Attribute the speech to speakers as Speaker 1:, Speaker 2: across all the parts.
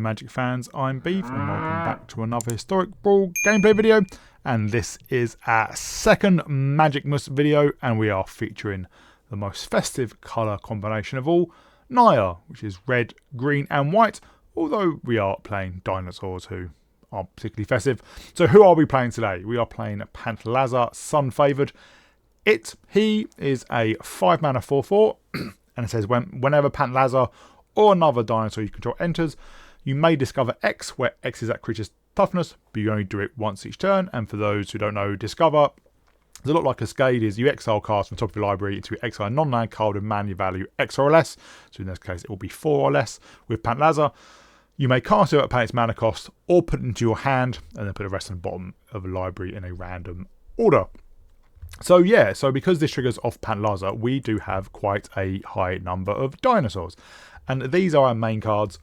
Speaker 1: Magic fans, I'm Beef and welcome back to another historic Brawl gameplay video, and this is our second Magicmas video, and we are featuring the most festive colour combination of all, Naya, which is red, green and white, although we are playing dinosaurs who aren't particularly festive. So who are we playing today? We are playing Pantlaza, Sun Favoured. He is a 5 mana 4/4 and it says whenever Pantlaza or another dinosaur you control enters, you may discover X, where X is that creature's toughness, but you only do it once each turn. And for those who don't know, discover is a lot like Cascade. Is you exile cards from the top of your library into exile a non-land card with mana value X or less. So in this case, it will be 4 or less. With Pantlaza, you may cast it at its mana cost or put it into your hand and then put the rest on the bottom of the library in a random order. So yeah, so because this triggers off Pantlaza, we do have quite a high number of dinosaurs. And these are our main cards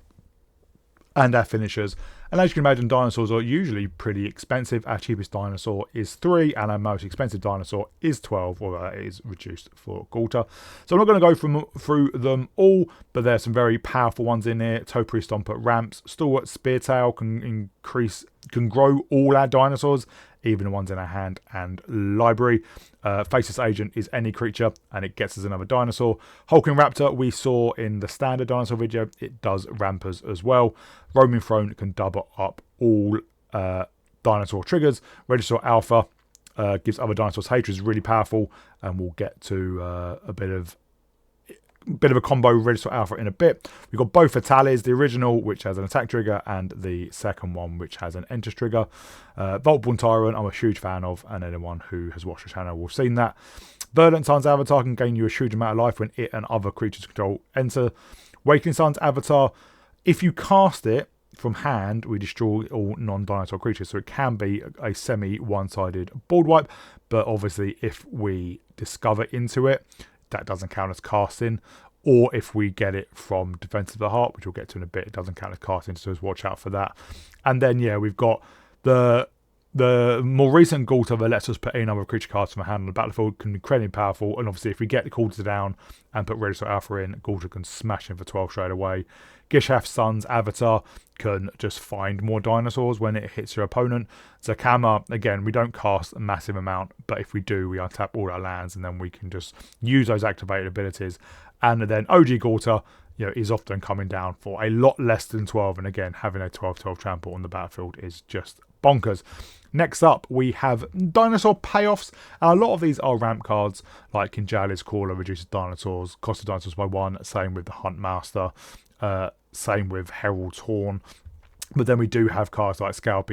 Speaker 1: and our finishers. And as you can imagine, dinosaurs are usually pretty expensive. Our cheapest dinosaur is 3 and our most expensive dinosaur is 12, although that is reduced for Galter. So I'm not going to go through them all, but there's some very powerful ones in here. Topiary Stomper ramps, Stalwart Speartail can grow all our dinosaurs, even the ones in our hand and library. Faceless Agent is any creature and it gets us another dinosaur. Hulking Raptor we saw in the standard dinosaur video, it does rampers as well. Roaming Throne can double up all dinosaur triggers. Regisaur Alpha gives other dinosaurs hatred, is really powerful, and we'll get to a bit of a combo with Regisaur Alpha in a bit. We've got both Fatales, the original, which has an attack trigger, and the second one, which has an enters trigger. Voltborn Tyrant, I'm a huge fan of, and anyone who has watched the channel will have seen that. Verdant Sun's Avatar can gain you a huge amount of life when it and other creatures control enter. Wakening Sun's Avatar, if you cast it from hand, we destroy all non-dinosaur creatures, so it can be a semi-one-sided board wipe, but obviously if we discover into it, that doesn't count as casting, or if we get it from Defense of the Heart, which we'll get to in a bit, it doesn't count as casting, so just watch out for that. And then yeah, we've got the more recent Galter that lets us put any number of creature cards from a hand on the battlefield, can be incredibly powerful, and obviously if we get the Galter down and put Regisaur Alpha in, Galter can smash in for 12 straight away. Gishath Sun's Avatar can just find more dinosaurs when it hits your opponent. Zakama, again, we don't cast a massive amount, but if we do, we untap all our lands and then we can just use those activated abilities. And then OG Galter, is often coming down for a lot less than 12, and again, having a 12/12 trample on the battlefield is just bonkers. Next up, we have dinosaur payoffs. A lot of these are ramp cards, like Kinjali's Caller reduces dinosaurs, cost of dinosaurs by 1, same with the Hunt Master. Same with Herald's Horn. But then we do have cards like Scale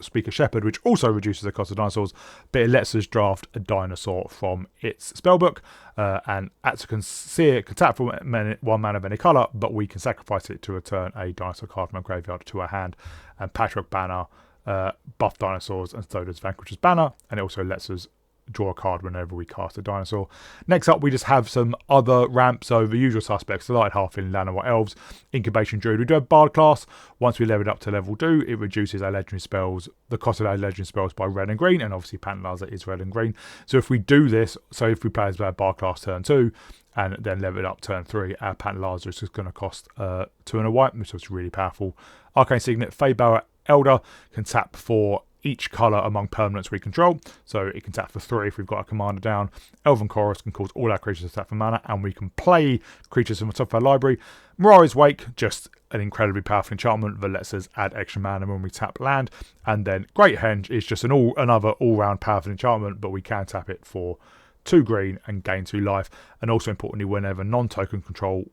Speaker 1: Speaker Shepherd, which also reduces the cost of dinosaurs, but it lets us draft a dinosaur from its spellbook. And Atsukan Seer can tap for 1 mana of any colour, but we can sacrifice it to return a dinosaur card from a graveyard to our hand. And Patchwork Banner buff dinosaurs, and so does Vanquish's Banner, and it also lets us draw a card whenever we cast a dinosaur. Next up, we just have some other ramps, so the usual suspects, the Light Halfling, Llanowar Elves, Incubation Druid. We do have Bard class. Once we level it up to level 2, it reduces our legendary spells, the cost of our legendary spells by red and green, and obviously Pantlaza is red and green. So if we do this, so if we play as our Bard class turn 2, and then level it up turn 3, our Pantlaza is just going to cost 2 and a white, which is really powerful. Arcane Signet, Feybearer Elder can tap for each colour among permanents we control, so it can tap for 3 if we've got a commander down. Elven Chorus can cause all our creatures to tap for mana, and we can play creatures from the top of our library. Mirari's Wake, just an incredibly powerful enchantment that lets us add extra mana when we tap land. And then Great Henge is just another all-round powerful enchantment, but we can tap it for 2 green and gain 2 life. And also importantly, whenever non-token creature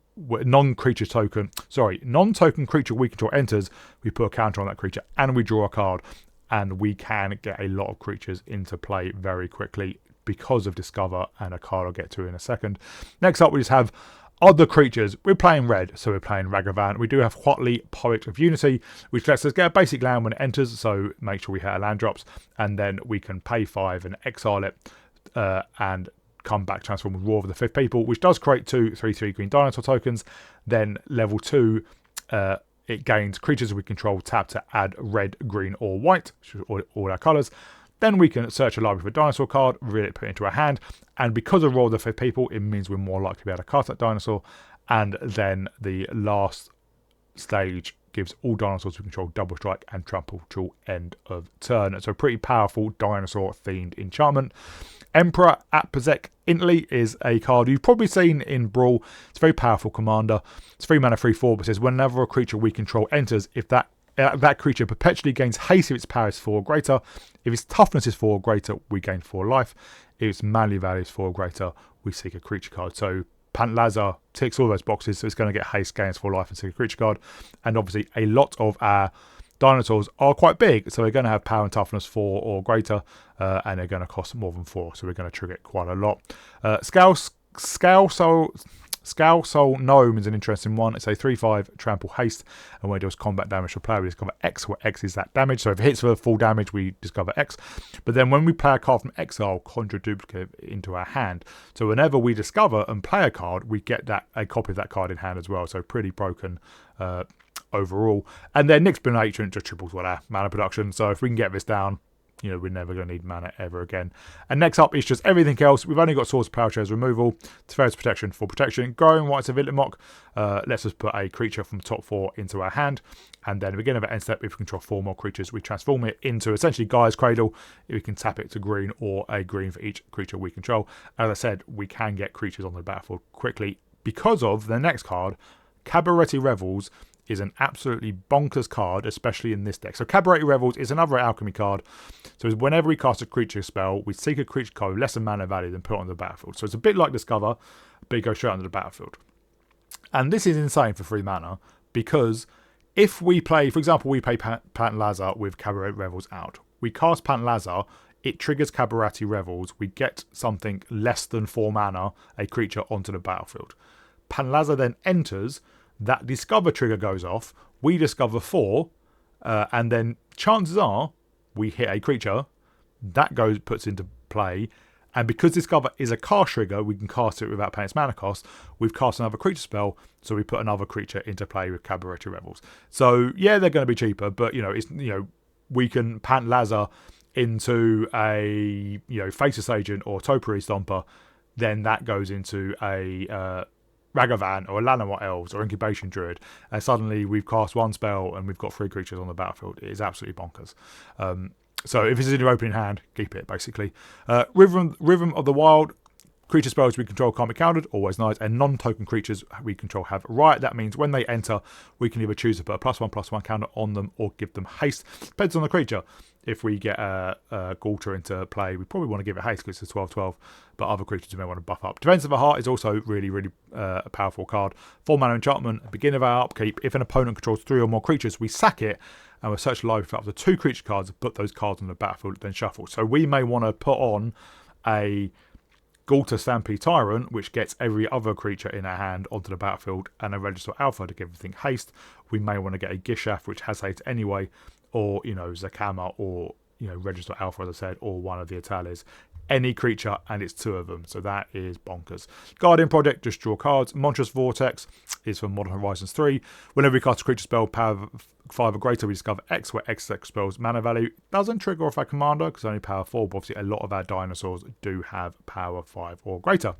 Speaker 1: we control enters, we put a counter on that creature and we draw a card. And we can get a lot of creatures into play very quickly because of Discover and a card I'll get to in a second. Next up, we just have other creatures. We're playing red, so we're playing Ragavan. We do have Huatli, Poet of Unity, which lets us get a basic land when it enters, so make sure we hit our land drops. And then we can pay 5 and exile it and come back, transform with Roar of the Fifth People, which does create 2 3/3 green dinosaur tokens. Then level 2, it gains creatures we control tap to add red, green or white, which is all our colours. Then we can search a library for a dinosaur card, reveal it, put it into our hand. And because of Roar of the Fifth People, it means we're more likely to be able to cast that dinosaur. And then the last stage gives all dinosaurs we control double strike and trample till end of turn. It's a pretty powerful dinosaur themed enchantment. Emperor at Pazek Italy is a card you've probably seen in Brawl. It's a very powerful commander. It's 3 mana 3/4, but says whenever a creature we control enters, if that creature perpetually gains haste if its power is 4 or greater. If its toughness is 4 or greater, we gain 4 life. If its manly value is 4 or greater, we seek a creature card. So Pantlaza ticks all those boxes, so it's going to get haste, gains 4 life, and seek a creature card. And obviously, a lot of our dinosaurs are quite big, so they're going to have power and toughness 4 or greater, and they're going to cost more than 4, so we're going to trigger it quite a lot. Scale Soul Gnome is an interesting one. It's a 3/5 trample haste, and when it deals combat damage to player, we discover X, where X is that damage. So if it hits for full damage, we discover X. But then when we play a card from exile, conjure a duplicate into our hand. So whenever we discover and play a card, we get a copy of that card in hand as well. So pretty broken overall. And then Nyx's Benevolent just triples all our mana production. So if we can get this down, we're never going to need mana ever again. And next up is just everything else. We've only got Source of Power Shares removal, Teferis Protection for protection, Growing Whites of Illimok lets us put a creature from the top 4 into our hand. And then at the beginning of our end step, if we control 4 more creatures, we transform it into essentially Gaia's Cradle. We can tap it to green or a green for each creature we control. As I said, we can get creatures on the battlefield quickly because of the next card, Cabaretti Revels. Is an absolutely bonkers card, especially in this deck. So Cabaret Revels is another alchemy card. So whenever we cast a creature spell, we seek a creature card with less than mana value than put on the battlefield. So it's a bit like Discover, but it goes straight onto the battlefield. And this is insane for 3 mana, because if we play, for example, we play Pantlaza with Cabaret Revels out. We cast Pantlaza, it triggers Cabaret Revels, we get something less than 4 mana, a creature, onto the battlefield. Pantlaza then enters, that discover trigger goes off, we discover 4, and then chances are we hit a creature, that puts into play, and because discover is a cast trigger, we can cast it without paying its mana cost. We've cast another creature spell, so we put another creature into play with Cabaret Revels. So yeah, they're going to be cheaper, but we can Pantlaza into a Faceless Agent or Topiary Stomper, then that goes into a Ragavan or a Llanowar Elves or Incubation Druid, and suddenly we've cast 1 spell and we've got 3 creatures on the battlefield. It is absolutely bonkers. So if it's in your opening hand, keep it, basically. Rhythm of the Wild. Creature spells we control can't be countered, always nice, and non-token creatures we control have Riot. That means when they enter, we can either choose to put a +1/+1 counter on them or give them haste. Depends on the creature. If we get a Galter into play, we probably want to give it haste because it's a 12/12, but other creatures we may want to buff up. Defense of the Heart is also really, really a powerful card. 4 mana enchantment, at the beginning of our upkeep, if an opponent controls 3 or more creatures, we sack it, and we'll search the library for up to 2 creature cards, put those cards on the battlefield, then shuffle. So we may want to put on a Galter Stampede Tyrant, which gets every other creature in our hand onto the battlefield, and a Register Alpha to give everything haste. We may want to get a Gishath, which has haste anyway, or Zakama, or Register Alpha, as I said, or one of the Italis. Any creature, and it's 2 of them, so that is bonkers. Guardian Project, just draw cards. Monstrous Vortex is for Modern Horizons 3. Whenever we cast a creature spell, power 5 or greater, we discover X, where X spells mana value. Doesn't trigger off our commander, because only power 4, but obviously a lot of our dinosaurs do have power 5 or greater.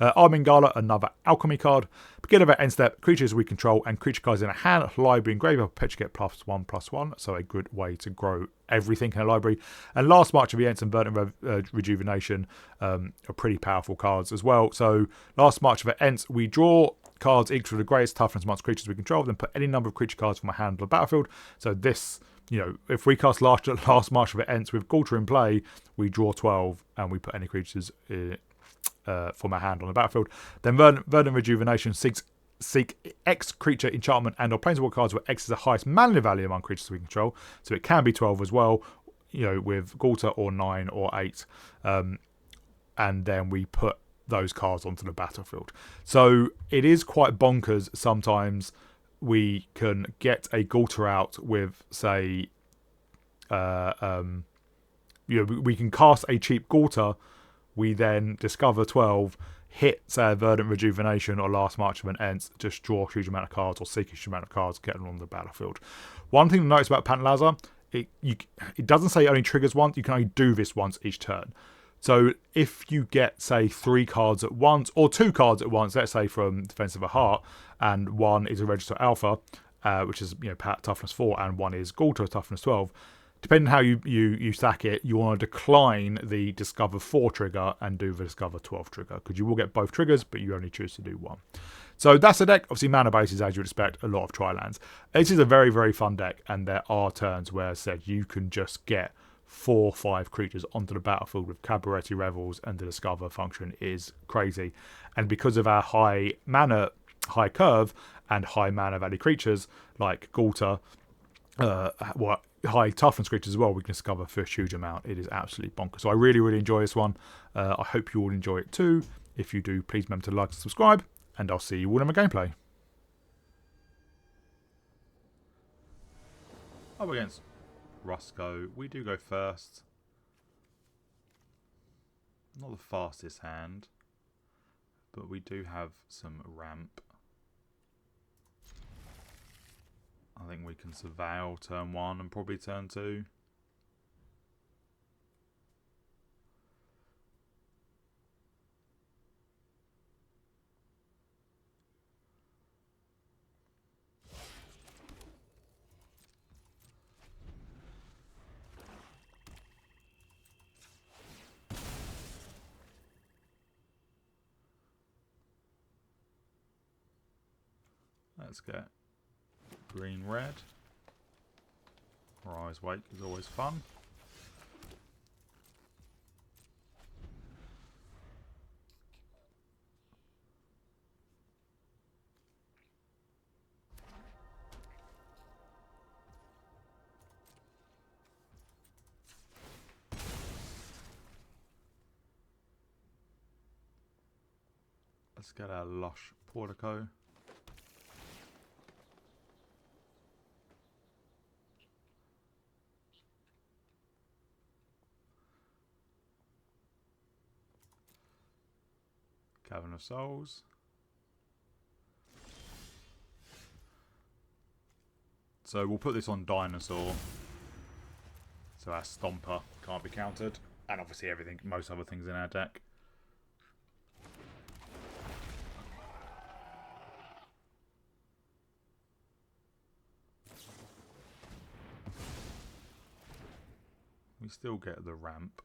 Speaker 1: Armingala, another alchemy card. Beginning of our end step, creatures we control and creature cards in a hand, library, and graveyard perpetually get +1/+1, so a good way to grow everything in a library. And Last March of the Ents and Verdant Rejuvenation are pretty powerful cards as well. So Last March of the Ents, we draw cards equal to the greatest toughness amongst creatures we control, then put any number of creature cards from our hand on the battlefield. So this, if we cast Last March of the Ents with Galter in play, we draw 12 and we put any creatures from our hand on the battlefield. Then Verdant Rejuvenation seek X creature enchantment and or planeswalker cards where X is the highest mana value among creatures we control. So it can be 12 as well, with Galter, or 9 or 8. And then we put those cards onto the battlefield. So it is quite bonkers. Sometimes we can get a Galter out with, say, we can cast a cheap Galter. We then discover 12, hit, say, Verdant Rejuvenation or Last March of an Ents, just draw a huge amount of cards or seek a huge amount of cards, get them on the battlefield. One thing to notice about Pantlaza, it doesn't say it only triggers once, you can only do this once each turn. So if you get, say, 3 cards at once, or 2 cards at once, let's say from Defense of the Heart, and 1 is a Register Alpha, which is toughness 4, and one is Ghalta toughness 12. Depending on how you stack it, you want to decline the Discover 4 trigger and do the Discover 12 trigger, because you will get both triggers, but you only choose to do one. So that's the deck. Obviously, mana base is, as you would expect, a lot of tri-lands. This is a very, very fun deck, and there are turns where, as I said, you can just get 4 or 5 creatures onto the battlefield with Cabaretti Revels, and the Discover function is crazy. And because of our high mana, high curve, and high mana value creatures like Ghalta, high toughness creatures as well, we can discover for a huge amount. It is absolutely bonkers. So I really, really enjoy this one. I hope you all enjoy it too. If you do, please remember to like and subscribe, and I'll see you all in my gameplay. Up against Roscoe, we do go first. Not the fastest hand, but we do have some ramp. I think we can surveil turn 1 and probably turn 2. Let's get green red. Rise Wake is always fun. Let's get our Lush Portico. Cavern of Souls. So we'll put this on Dinosaur, so our Stomper can't be countered, and obviously everything, most other things in our deck. We still get the ramp.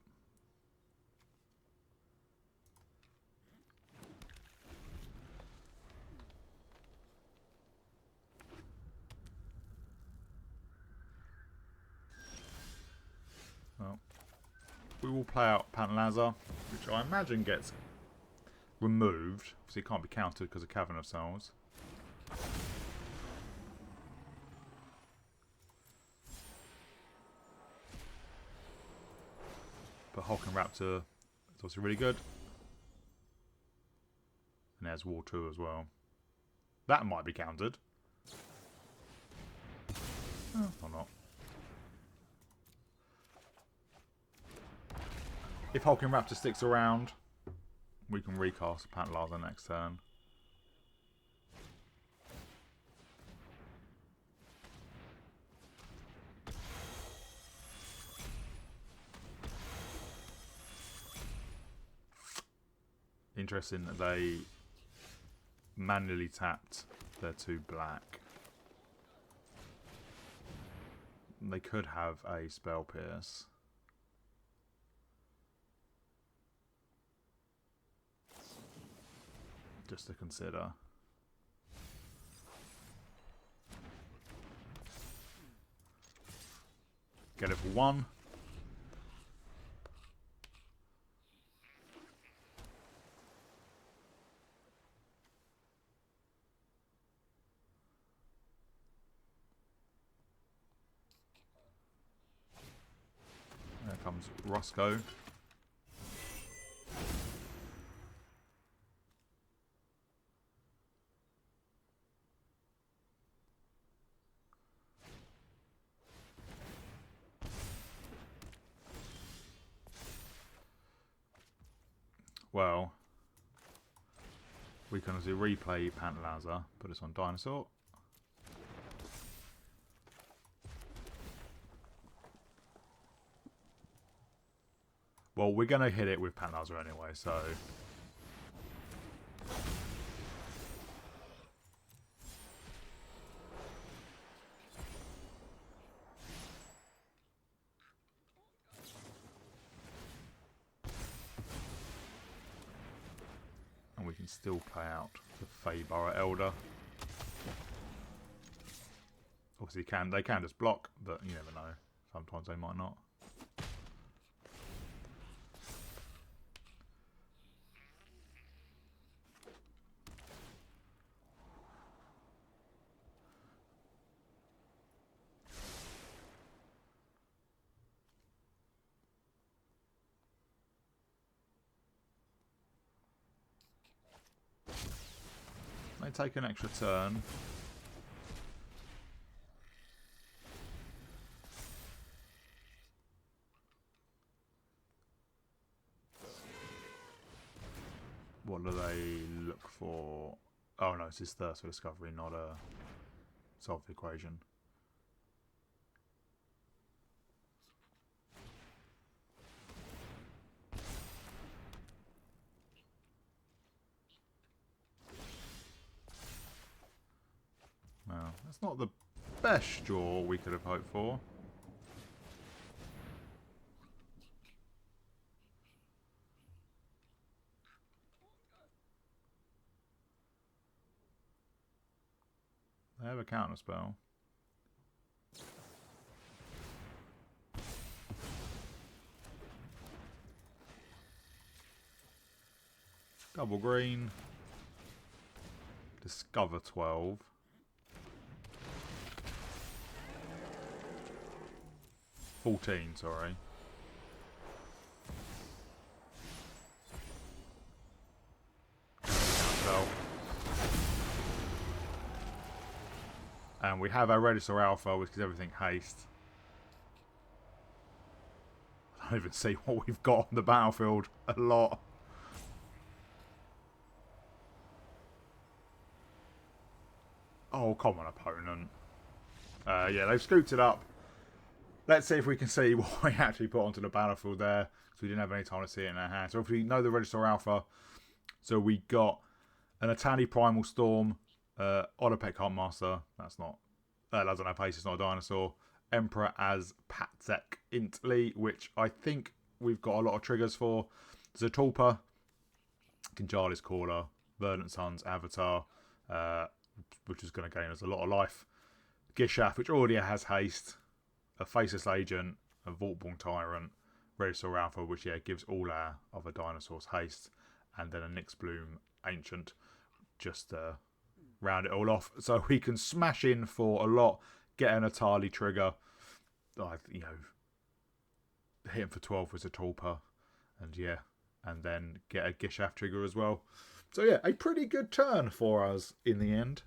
Speaker 1: Well, we will play out Pantlaza, which I imagine gets removed, so it can't be countered because of Cavern of Souls. But Hulk and Raptor is also really good. And there's War 2 as well. That might be countered. Oh, or not. If Hulk and Raptor sticks around, we can recast Pantlaza next turn. Interesting that they manually tapped their 2 black. They could have a Spell Pierce. Just to consider. Get it for 1. There comes Roscoe. Well, we can obviously replay Pantlaza, put this on Dinosaur. Well, we're going to hit it with Pantlaza anyway, so... And we can still play out the Fayborough Elder. Obviously they can just block, but you never know. Sometimes they might not. They take an extra turn. What do they look for? Oh no, it's just thirst for discovery, not a solve the equation. Well, that's not the best draw we could have hoped for. They have a counter spell. Double green. Discover 12. 14, sorry. And we have our Regisaur Alpha, which is everything haste. I don't even see what we've got on the battlefield. A lot. Oh, come on, opponent. Yeah, they've scooped it up. Let's see if we can see what we actually put onto the battlefield there. So we didn't have any time to see it in our hand. So if we know the Regisaur Alpha. So we got an Atani Primal Storm, Odopet Huntmaster. That's not... that doesn't have haste, it's not a dinosaur. Emperor as Patzek Intly, which I think we've got a lot of triggers for. Zatulpa, Kinjali's Caller, Verdant Sun's Avatar, which is going to gain us a lot of life. Gishath, which already has haste. A Faceless Agent, a Vaultborn Tyrant, Regisaur Alpha, which gives all our other dinosaurs haste, and then a Nyxbloom Ancient, just to round it all off. So we can smash in for a lot, get an Atali trigger, hit him for 12 with a Tulpa, and then get a Gishath trigger as well. So yeah, a pretty good turn for us in the end.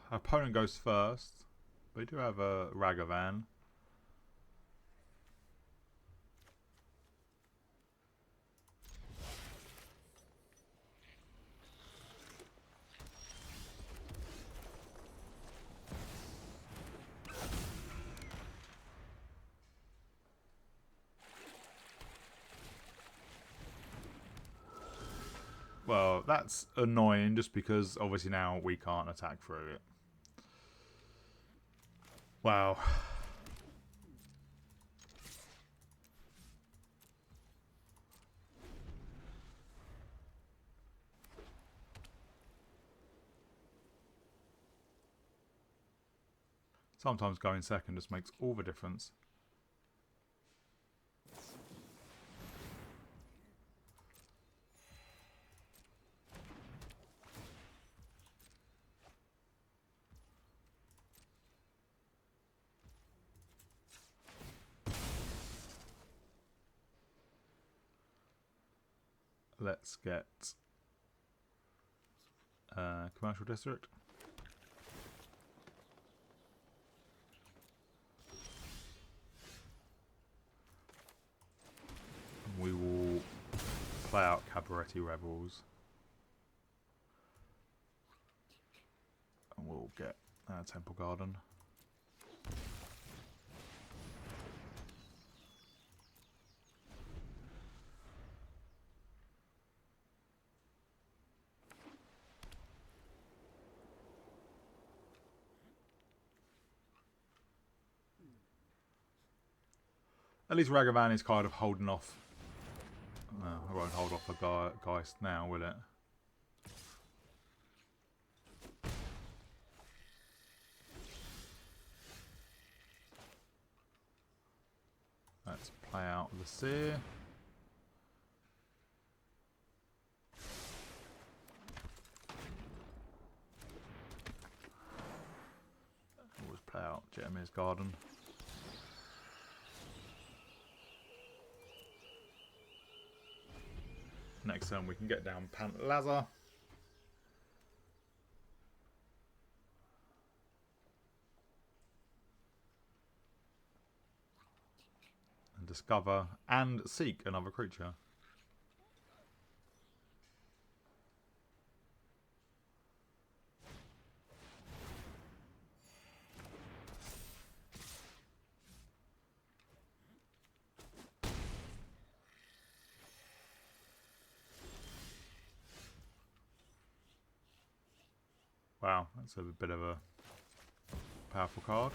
Speaker 1: Our opponent goes first. We do have a Ragavan. Well, that's annoying just because obviously now we can't attack through it. Wow. Sometimes going second just makes all the difference. Let's get Commercial District. We will play out Cabaretti Rebels. And we'll get Temple Garden. At least Ragavan is kind of holding off. Well, I won't hold off a Geist now, will it? Let's play out the Seer. Always play out Jetamir's Garden. Next turn we can get down Pantlaza. And discover and seek another creature. Wow, that's a bit of a powerful card.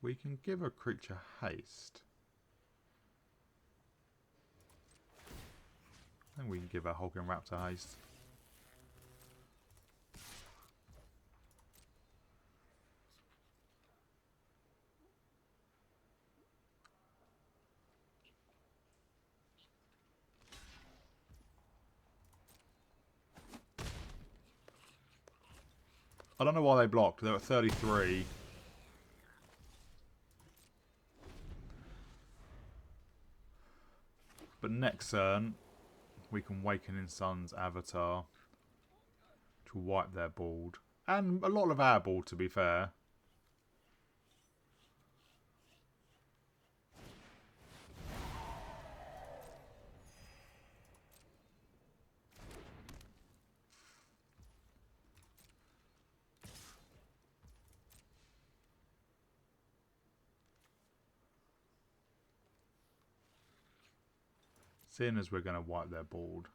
Speaker 1: We can give a creature haste. I think we can give our Hulking Raptor haste. I don't know why they blocked. They were at 33. But next turn, we can Wakening Sun's Avatar to wipe their board. And a lot of our board, to be fair. Seeing as we're going to wipe their board.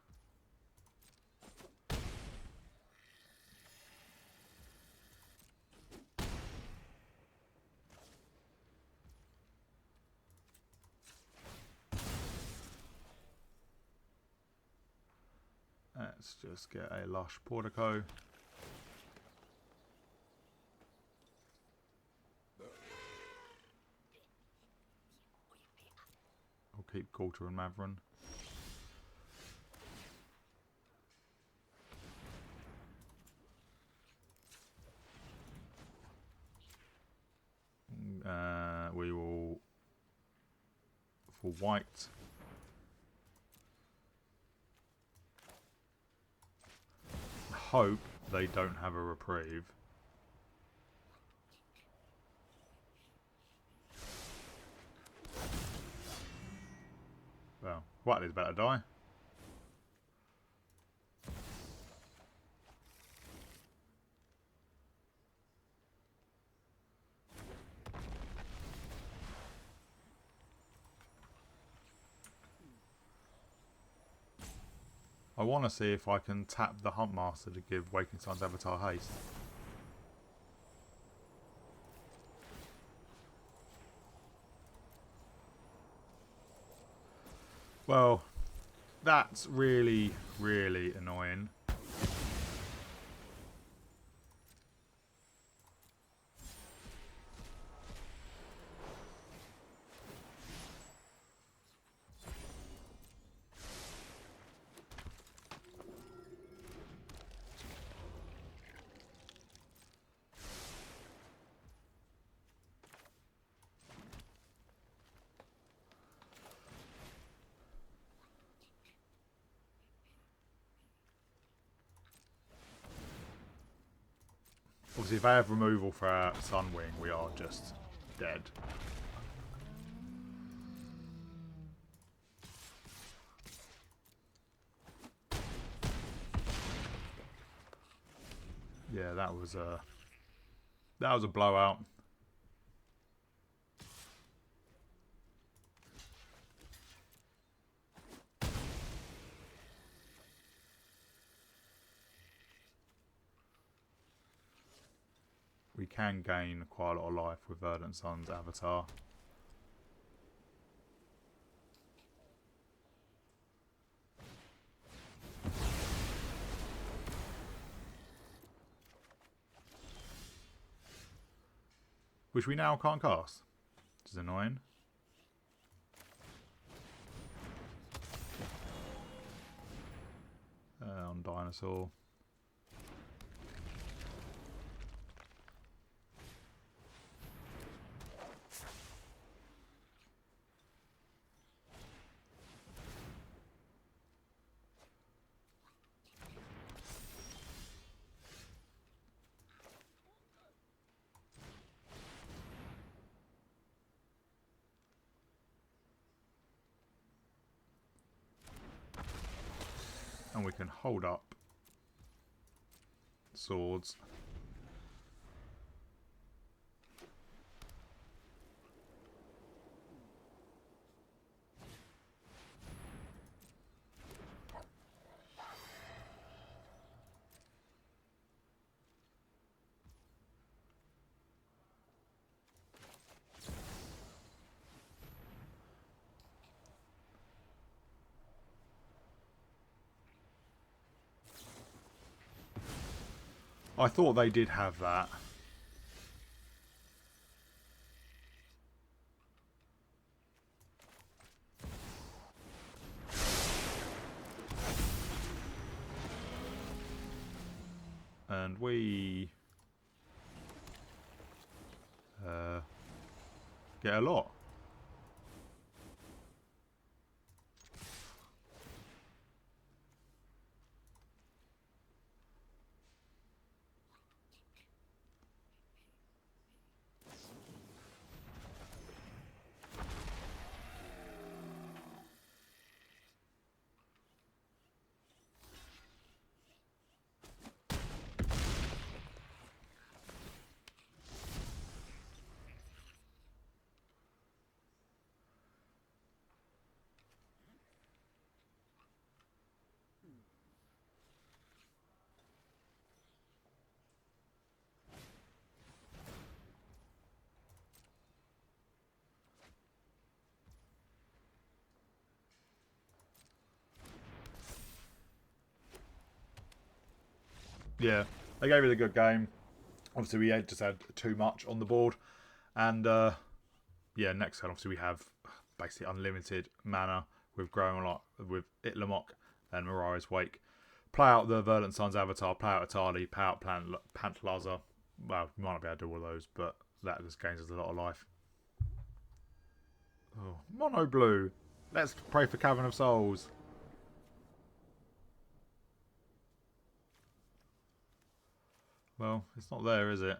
Speaker 1: Let's just get a Lush Portico. I'll keep Coulter and Mavrin. We will, for white, hope they don't have a reprieve. Well, Whiteley's about to die. I want to see if I can tap the Huntmaster to give Waking Sun's Avatar haste. Well, that's really, really annoying. Obviously, if I have removal for our Sunwing, we are just dead. Yeah, that was a That was a blowout. We can gain quite a lot of life with Verdant Sun's avatar. Which we now can't cast, which is annoying. On Dinosaur. And we can hold up swords. I thought they did have that. And we get a lot. Yeah, they gave it a good game. Obviously, we just had too much on the board. And, yeah, next turn, obviously, we have basically unlimited mana with growing a lot with Itlamok and Mariah's Wake. Play out the Verdant Sun's avatar, play out Atali, play out Pantlaza. Well, you might not be able to do all of those, but that just gains us a lot of life. Oh, Mono Blue. Let's pray for Cavern of Souls. Well, it's not there, is it?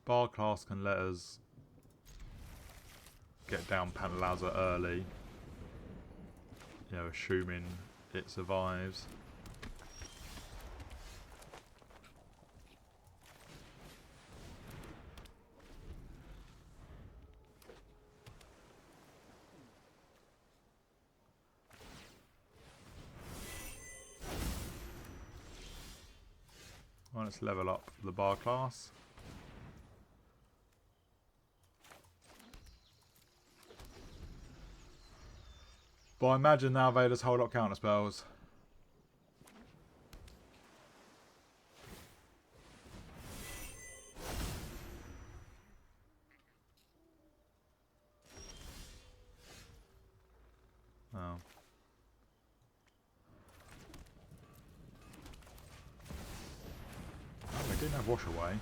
Speaker 1: Bar class can let us get down Pantlaza early. You know, assuming it survives. Well, let's level up the bar class. But I imagine now Vader's hold up counter spells. Oh. Oh, they didn't have wash away.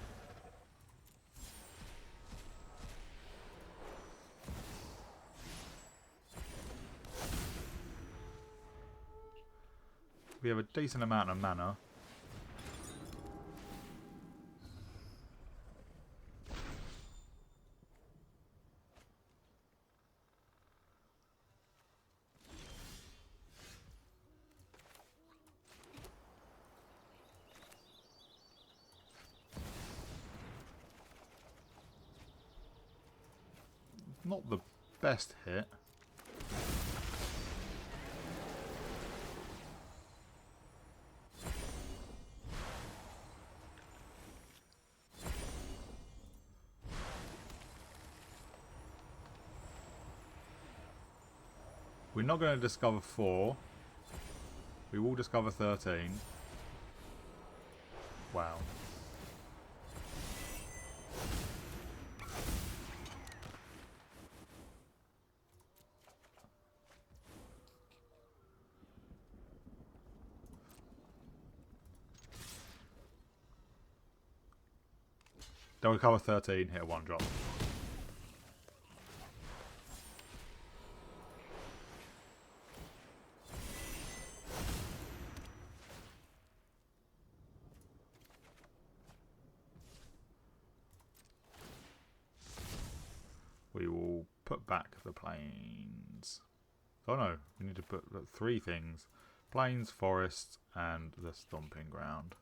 Speaker 1: We have a decent amount of mana. Not the best hit. We're not going to discover 4. We will discover 13. Wow. Don't recover 13, hit a 1-drop. We will put back the plains. Oh no, we need to put 3 things. Plains, forest, and the stomping ground.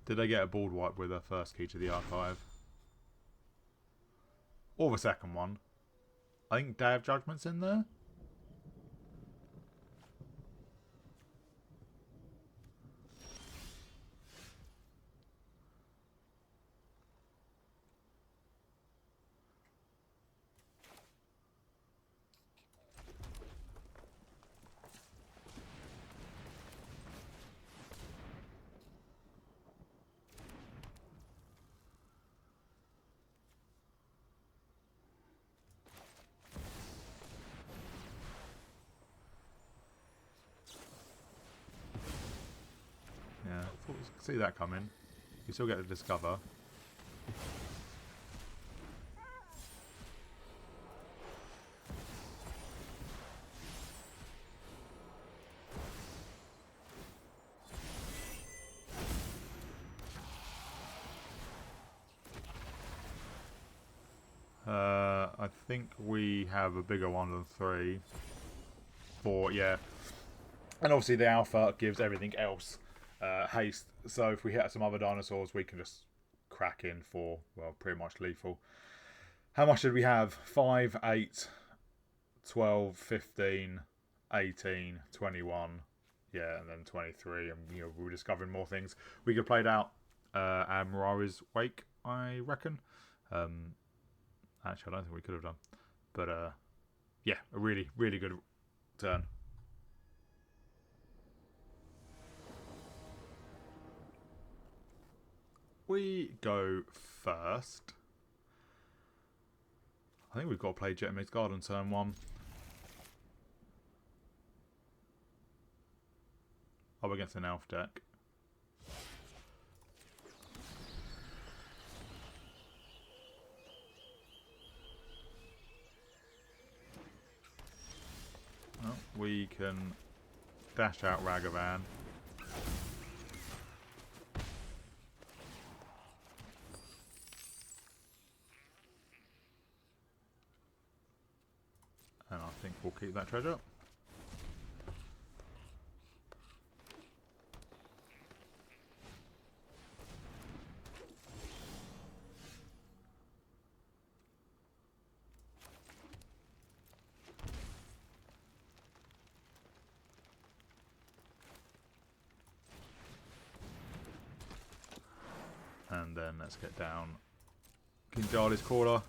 Speaker 1: Did they get a board wipe with their first key to the archive? Or the second one? I think Day of Judgment's in there. Yeah, see that coming. You still get to discover. I think we have a bigger one than 3. 4, yeah. And obviously the alpha gives everything else haste. So if we hit some other dinosaurs, we can just crack in for, well, pretty much lethal. How much did we have? 5, 8, 12, 15, 18, 21. Yeah, and then 23. And you know, we're discovering more things. We could play it out at Mirari's Wake, I reckon. Actually, I don't think we could have done. But, yeah, a really, really good turn. We go first. I think we've got to play Jetmaid's Garden turn 1. Up against an elf deck. Well, we can dash out Ragavan. And I think we'll keep that treasure. And then let's get down King Charlie's Caller.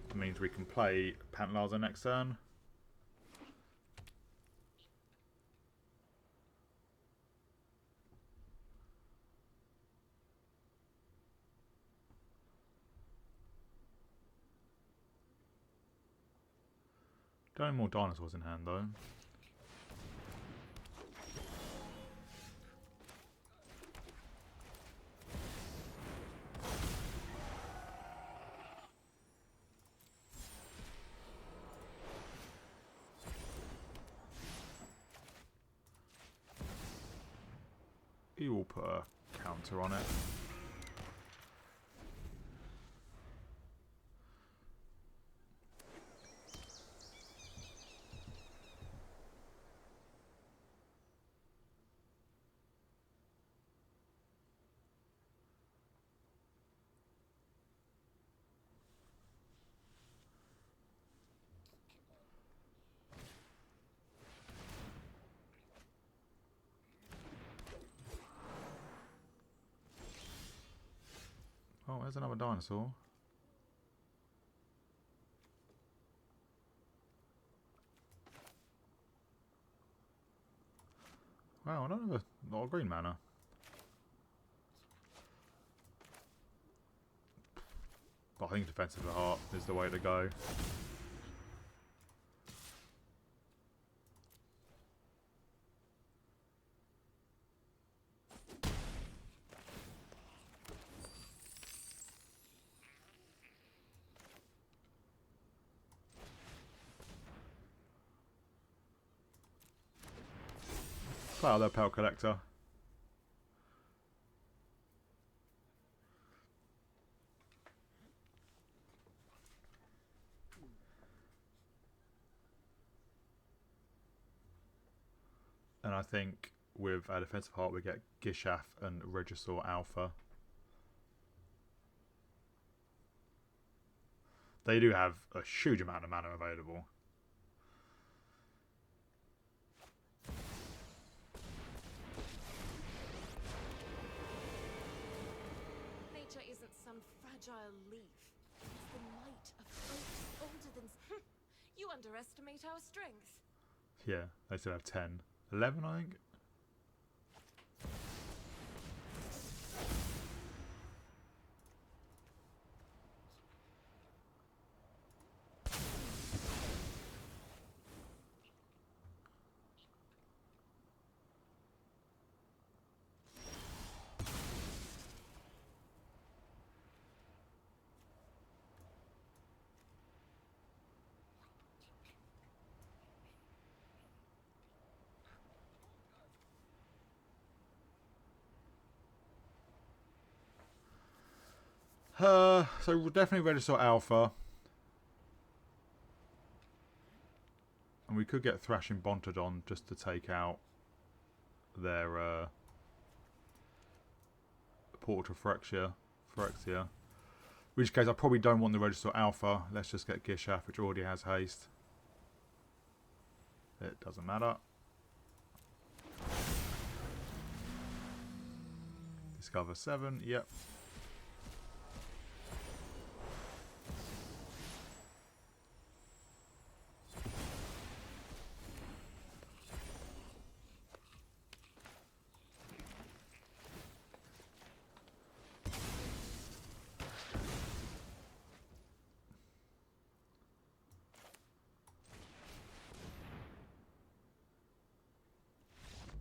Speaker 1: That means we can play Pantlaza next turn. Don't have more dinosaurs in hand though. He will put a counter on it. where's another dinosaur? Wow, I don't have a lot of green mana. But I think defensive at heart is the way to go. Play out their Pale Collector. And I think with our defensive heart we get Gishath and Regisaur Alpha. They do have a huge amount of mana available.
Speaker 2: Nature isn't some fragile leaf. It's the might of oaks older than... You underestimate our strength.
Speaker 1: Yeah, they still have 10. 11, I think. So we'll definitely Regisaur Alpha. And we could get Thrashing Bontodon just to take out their Portal to Phyrexia. In which case I probably don't want the Regisaur Alpha. Let's just get Gishath, which already has haste. It doesn't matter. Discover 7, yep.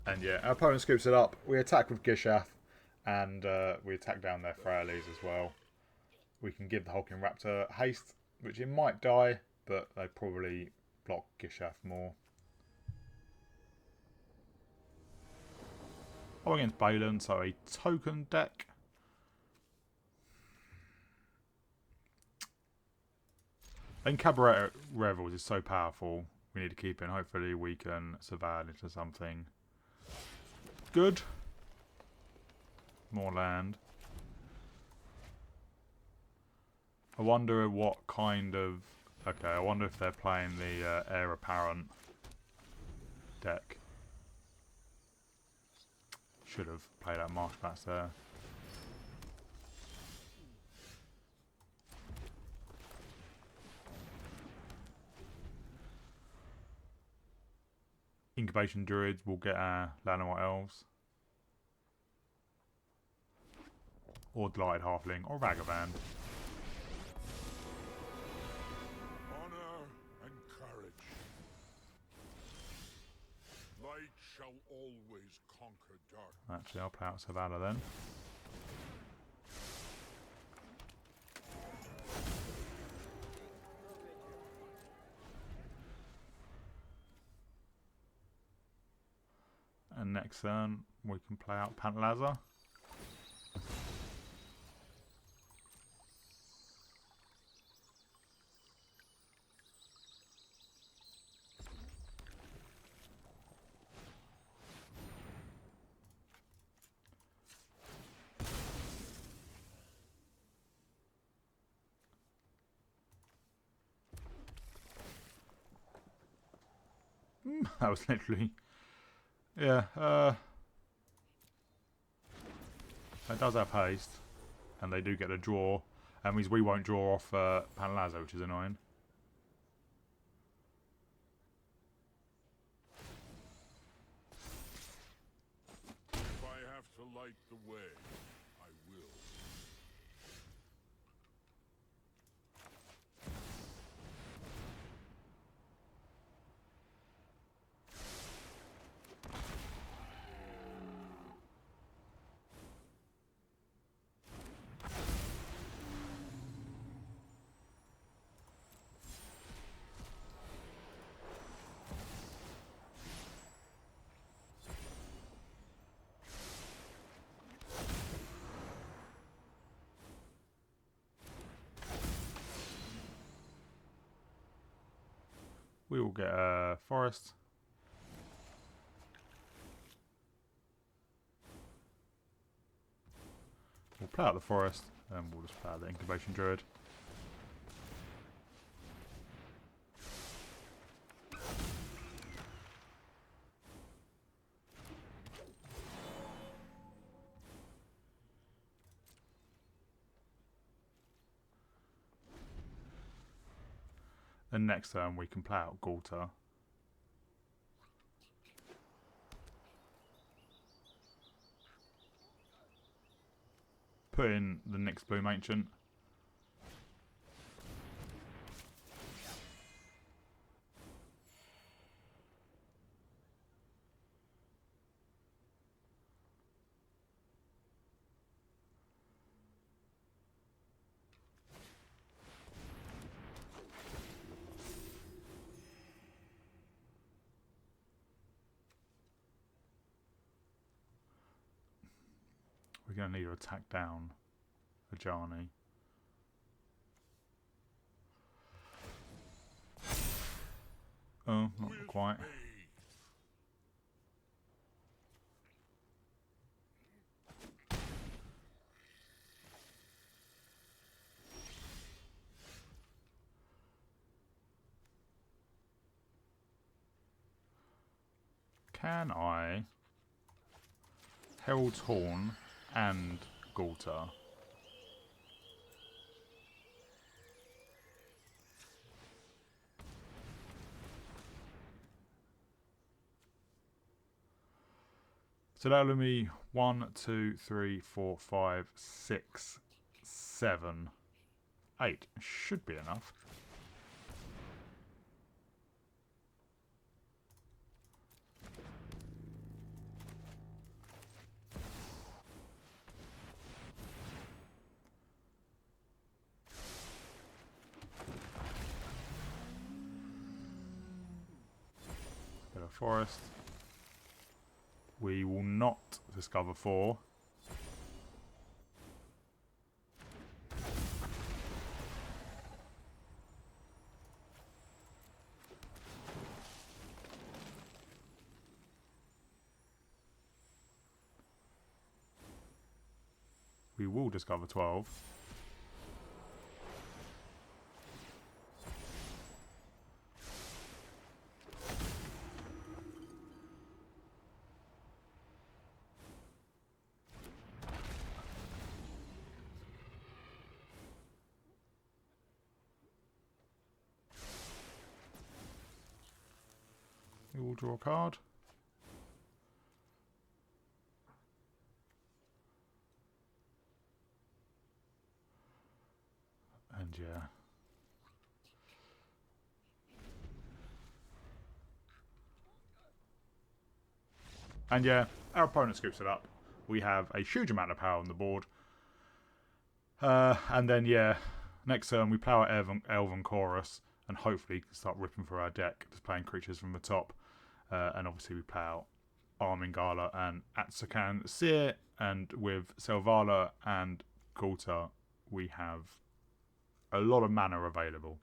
Speaker 1: And yeah, our opponent scoops it up. We attack with Gishath, and we attack down their Freyalies as well. We can give the Hulking Raptor haste, which it might die, but they probably block Gishath more. Oh, against Balin, so a token deck. And Cabaret Revels is so powerful. We need to keep it. Hopefully we can survive into something good. More land. I wonder what kind of... Okay, I wonder if they're playing the Heir Apparent deck. Should have played out Marshbats there. Incubation Druids will get our Llanowar Elves. Or Delighted Halfling, or Vagabond.
Speaker 3: Honor and courage. Light shall always conquer dark.
Speaker 1: Actually, I'll play out Savannah then. And next turn, we can play out Pantlaza. That was literally... Yeah, it does have haste. and they do get a draw. That means we won't draw off Pantlaza, which is annoying.
Speaker 3: If I have to light the way, I will.
Speaker 1: We will get a forest. We'll play out the forest, and we'll just play out the incubation druid. And next turn we can play out Galter. Put in the next Bloom Ancient. We're going to need to attack down Ajani. Oh, not quite. Can I Herald's Horn and Galter? So that'll give me 1, 2, 3, 4, 5, 6, 7, 8. Should be enough. Get a forest. We will not discover 4. We will discover 12. We will draw a card. And yeah. And yeah, our opponent scoops it up. We have a huge amount of power on the board. And then yeah, next turn we play our Elven Chorus and hopefully can start ripping through our deck, just playing creatures from the top. And obviously we play out Armingala and Atsakan Seer, and with Selvala and Galter we have a lot of mana available.